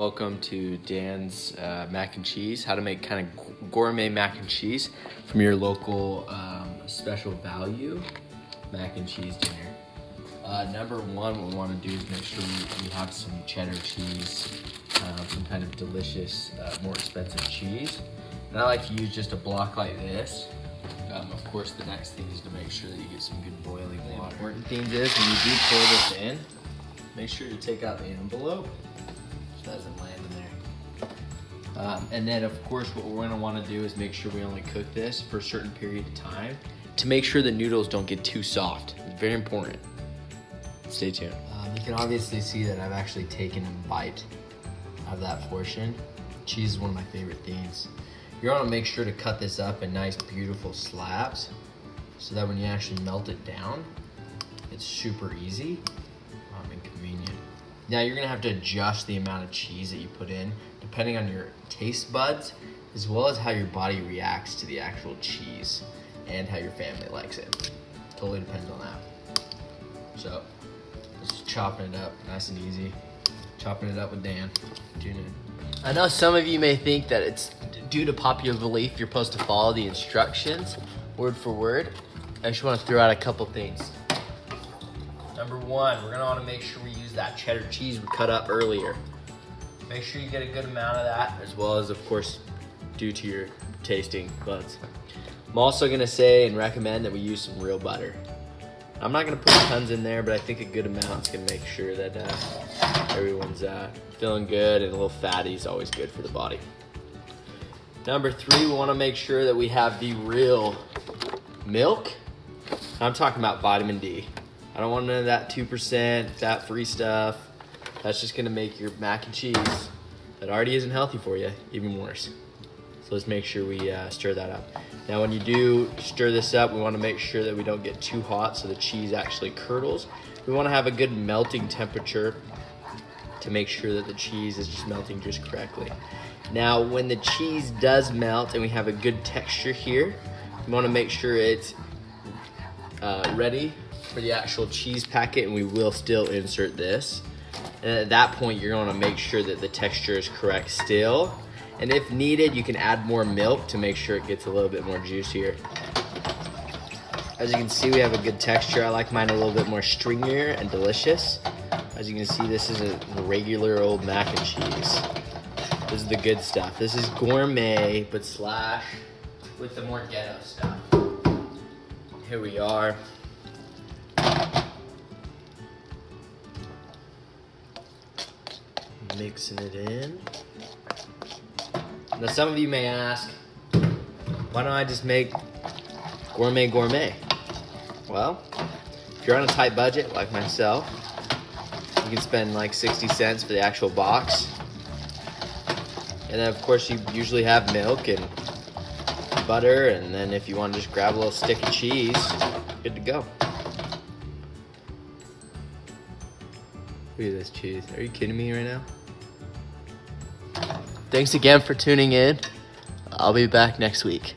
Welcome to Dan's mac and cheese, how to make kind of gourmet mac and cheese from your local special value mac and cheese dinner. Number one, what we want to do is make sure we have some cheddar cheese, some kind of delicious, more expensive cheese. And I like to use just a block like this. Of course, the next thing is to make sure that you get some good boiling water. The important thing is when you do pour this in, make sure to take out the envelope. Doesn't land in there. And then of course what we're gonna wanna do is make sure we only cook this for a certain period of time to make sure the noodles don't get too soft. It's very important. Stay tuned. You can obviously see that I've actually taken a bite of that portion. Cheese is one of my favorite things. You're gonna make sure to cut this up in nice beautiful slabs so that when you actually melt it down, it's super easy and convenient. Now you're gonna have to adjust the amount of cheese that you put in depending on your taste buds as well as how your body reacts to the actual cheese and how your family likes it. Totally depends on that. So, just chopping it up nice and easy. Chopping it up with Dan. Tune in. I know some of you may think that it's due to popular belief you're supposed to follow the instructions word for word. I just wanna throw out a couple things. Number one, we're gonna wanna make sure we use that cheddar cheese we cut up earlier. Make sure you get a good amount of that, as well as, of course, due to your tasting buds. I'm also gonna say and recommend that we use some real butter. I'm not gonna put tons in there, but I think a good amount is gonna make sure that everyone's feeling good, and a little fatty is always good for the body. Number three, we wanna make sure that we have the real milk. I'm talking about vitamin D. I don't want none of that 2% fat-free stuff. That's just gonna make your mac and cheese that already isn't healthy for you even worse. So let's make sure we stir that up. Now when you do stir this up, we wanna make sure that we don't get too hot so the cheese actually curdles. We wanna have a good melting temperature to make sure that the cheese is just melting just correctly. Now when the cheese does melt and we have a good texture here, we wanna make sure it's ready for the actual cheese packet, and we will still insert this. And at that point, you're gonna make sure that the texture is correct still. And if needed, you can add more milk to make sure it gets a little bit more juicier. As you can see, we have a good texture. I like mine a little bit more stringier and delicious. As you can see, this is a regular old mac and cheese. This is the good stuff. This is gourmet, but slash with the more ghetto stuff. Here we are. Mixing it in. Now some of you may ask, why don't I just make gourmet? Well, if you're on a tight budget like myself, you can spend like 60 cents for the actual box. And then of course you usually have milk and butter, and then if you want to just grab a little stick of cheese, good to go. Look at this cheese. Are you kidding me right now? Thanks again for tuning in. I'll be back next week.